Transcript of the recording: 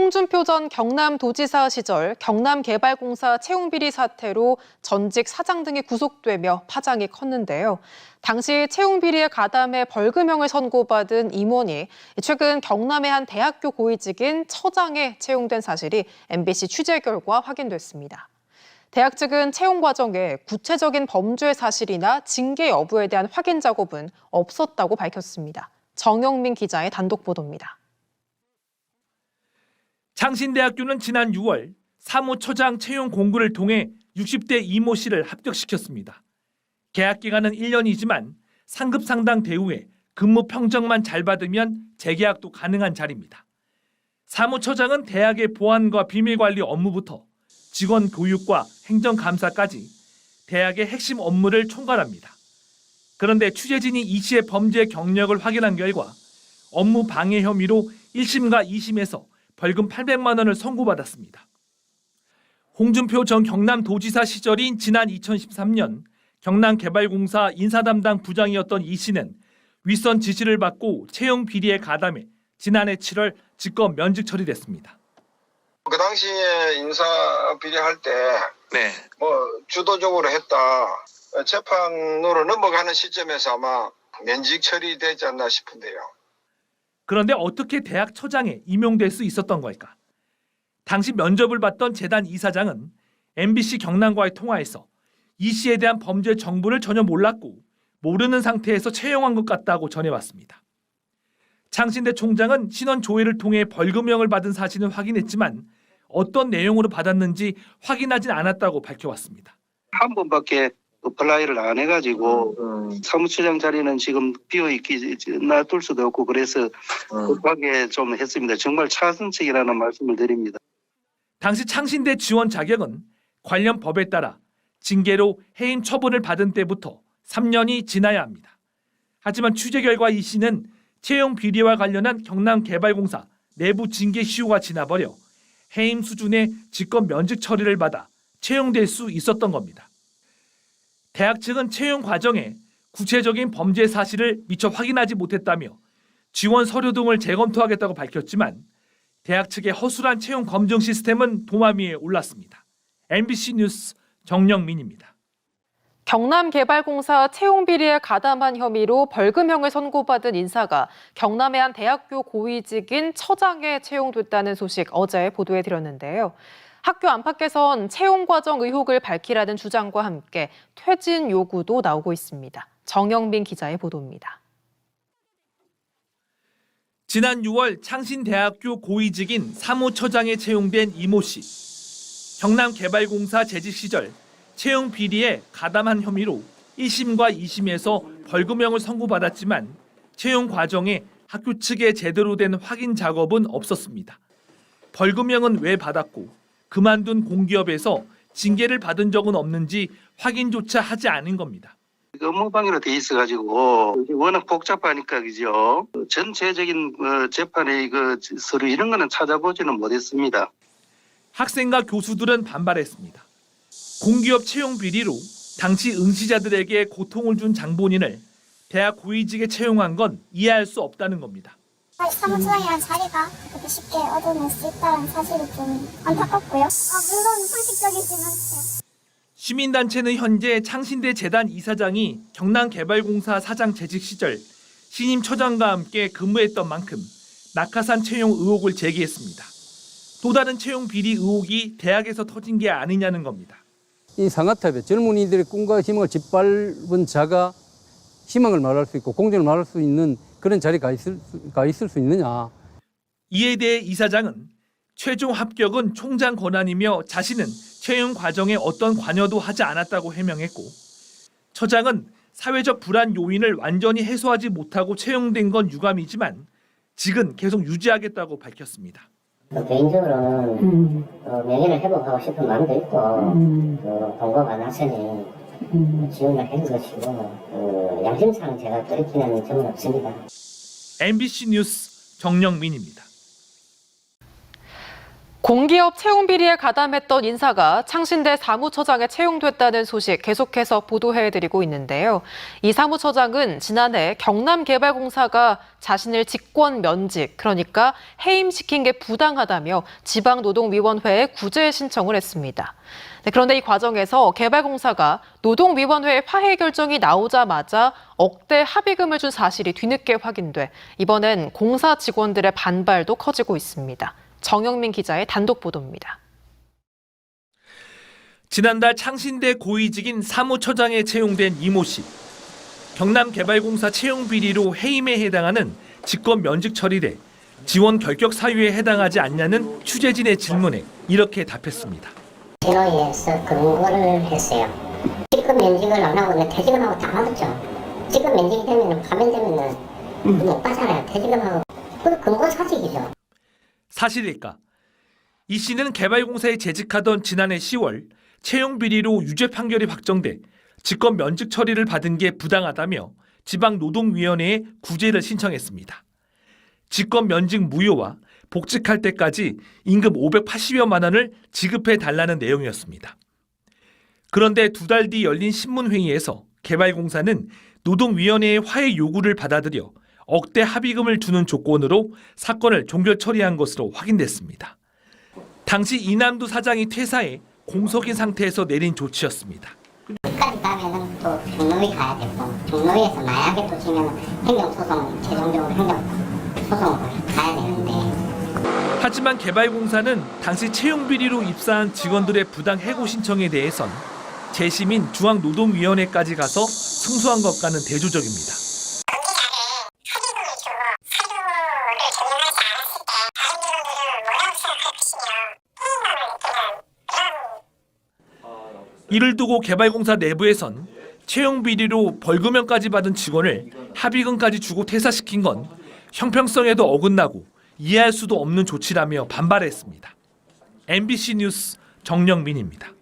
홍준표 전 경남도지사 시절 경남개발공사 채용비리 사태로 전직 사장 등이 구속되며 파장이 컸는데요. 당시 채용비리에 가담해 벌금형을 선고받은 임원이 최근 경남의 한 대학교 고위직인 처장에 채용된 사실이 MBC 취재 결과 확인됐습니다. 대학 측은 채용 과정에 구체적인 범죄 사실이나 징계 여부에 대한 확인 작업은 없었다고 밝혔습니다. 정영민 기자의 단독 보도입니다. 창신대학교는 지난 6월 사무처장 채용 공고를 통해 60대 이모 씨를 합격시켰습니다. 계약 기간은 1년이지만 상급 상당 대우에 근무 평정만 잘 받으면 재계약도 가능한 자리입니다. 사무처장은 대학의 보안과 비밀관리 업무부터 직원 교육과 행정감사까지 대학의 핵심 업무를 총괄합니다. 그런데 취재진이 이 씨의 범죄 경력을 확인한 결과 업무 방해 혐의로 1심과 2심에서 벌금 800만 원을 선고받았습니다. 홍준표 전 경남도지사 시절인 지난 2013년 경남개발공사 인사담당 부장이었던 이 씨는 윗선 지시를 받고 채용 비리에 가담해 지난해 7월 직권 면직 처리됐습니다. 그 당시에 인사 비리할 때 네. 주도적으로 했다. 재판으로 넘어가는 시점에서 아마 면직 처리되지 않나 싶은데요. 그런데 어떻게 대학 처장에 임용될 수 있었던 걸까? 당시 면접을 받던 재단 이사장은 MBC 경남과의 통화에서 이 씨에 대한 범죄 정보를 전혀 몰랐고 모르는 상태에서 채용한 것 같다고 전해왔습니다. 창신대 총장은 신원 조회를 통해 벌금형을 받은 사실은 확인했지만 어떤 내용으로 받았는지 확인하진 않았다고 밝혀왔습니다. 한 번밖에 어플라이를 안 해가지고 사무처장 자리는 지금 비어있기 놔둘 수도 없고 그래서 급하게 좀 했습니다. 정말 차선책이라는 말씀을 드립니다. 당시 창신대 지원 자격은 관련 법에 따라 징계로 해임 처분을 받은 때부터 3년이 지나야 합니다. 하지만 취재 결과 이 씨는 채용 비리와 관련한 경남개발공사 내부 징계 시효가 지나버려 해임 수준의 직권 면직 처리를 받아 채용될 수 있었던 겁니다. 대학 측은 채용 과정에 구체적인 범죄 사실을 미처 확인하지 못했다며 지원 서류 등을 재검토하겠다고 밝혔지만 대학 측의 허술한 채용 검증 시스템은 도마 위에 올랐습니다. MBC 뉴스 정영민입니다. 경남개발공사 채용비리에 가담한 혐의로 벌금형을 선고받은 인사가 경남의 한 대학교 고위직인 처장에 채용됐다는 소식 어제 보도해드렸는데요. 학교 안팎에선 채용 과정 의혹을 밝히라는 주장과 함께 퇴진 요구도 나오고 있습니다. 정영민 기자의 보도입니다. 지난 6월 창신대학교 고위직인 사무처장에 채용된 이모 씨. 경남개발공사 재직 시절 채용 비리에 가담한 혐의로 1심과 2심에서 벌금형을 선고받았지만 채용 과정에 학교 측에 제대로 된 확인 작업은 없었습니다. 벌금형은 왜 받았고 그만둔 공기업에서 징계를 받은 적은 없는지 확인조차 하지 않은 겁니다. 업무방해로 돼 있어가지고 워낙 복잡하니까 그죠. 전체적인 재판의 서류 이런 거는 찾아보지는 못했습니다. 학생과 교수들은 반발했습니다. 공기업 채용 비리로 당시 응시자들에게 고통을 준 장본인을 대학 고위직에 채용한 건 이해할 수 없다는 겁니다. 사무처장이라는 자리가 그렇게 쉽게 얻어낼 수 있다는 사실이 좀 안타깝고요. 물론 상식적이지는 않죠. 시민단체는 현재 창신대 재단 이사장이 경남개발공사 사장 재직 시절 신임 처장과 함께 근무했던 만큼 낙하산 채용 의혹을 제기했습니다. 또 다른 채용 비리 의혹이 대학에서 터진 게 아니냐는 겁니다. 이 상아탑에 젊은이들의 꿈과 희망을 짓밟은 자가 희망을 말할 수 있고 공정을 말할 수 있는 그런 자리가 있을 수 있느냐. 이에 대해 이사장은 최종 합격은 총장 권한이며 자신은 채용 과정에 어떤 관여도 하지 않았다고 해명했고 처장은 사회적 불안 요인을 완전히 해소하지 못하고 채용된 건 유감이지만 직은 계속 유지하겠다고 밝혔습니다. 개인적으로는 명예를 회복하고 싶은 마음도 있고 동거 만나서니 지원을 한 것이고 양심상 제가 돌이키는 점은 없습니다. MBC 뉴스 정영민입니다. 공기업 채용 비리에 가담했던 인사가 창신대 사무처장에 채용됐다는 소식 계속해서 보도해드리고 있는데요. 이 사무처장은 지난해 경남개발공사가 자신을 직권 면직, 그러니까 해임시킨 게 부당하다며 지방노동위원회에 구제 신청을 했습니다. 그런데 이 과정에서 개발공사가 노동위원회 화해 결정이 나오자마자 억대 합의금을 준 사실이 뒤늦게 확인돼 이번엔 공사 직원들의 반발도 커지고 있습니다. 정영민 기자의 단독 보도입니다. 지난달 창신대 고위직인 사무처장에 채용된 이모 씨. 경남개발공사 채용 비리로 해임에 해당하는 직권 면직 처리돼 지원 결격 사유에 해당하지 않냐는 취재진의 질문에 이렇게 답했습니다. 진호위에서 근거를 했어요. 직권 면직을 안 하고 퇴직금하고 다 맞았죠. 직권 면직이 되면 파면되면 못 가잖아요. 퇴직금하고. 그 근거 사직이죠. 사실일까? 이 씨는 개발공사에 재직하던 지난해 10월 채용 비리로 유죄 판결이 확정돼 직권 면직 처리를 받은 게 부당하다며 지방노동위원회에 구제를 신청했습니다. 직권 면직 무효와 복직할 때까지 임금 580여만 원을 지급해 달라는 내용이었습니다. 그런데 2달 뒤 열린 신문회의에서 개발공사는 노동위원회의 화해 요구를 받아들여 억대 합의금을 주는 조건으로 사건을 종결 처리한 것으로 확인됐습니다. 당시 이남두 사장이 퇴사해 공석인 상태에서 내린 조치였습니다. 끝까지 가면은 또 종로위 가야 되고 종로위에서 만약에 또 지면 행정소송 최종적으로 행정소송을 가야 되는데 하지만 개발공사는 당시 채용 비리로 입사한 직원들의 부당 해고 신청에 대해선 재심인 중앙노동위원회까지 가서 승소한 것과는 대조적입니다. 이를 두고 개발공사 내부에선 채용 비리로 벌금형까지 받은 직원을 합의금까지 주고 퇴사시킨 건 형평성에도 어긋나고 이해할 수도 없는 조치라며 반발했습니다. MBC 뉴스 정영민입니다.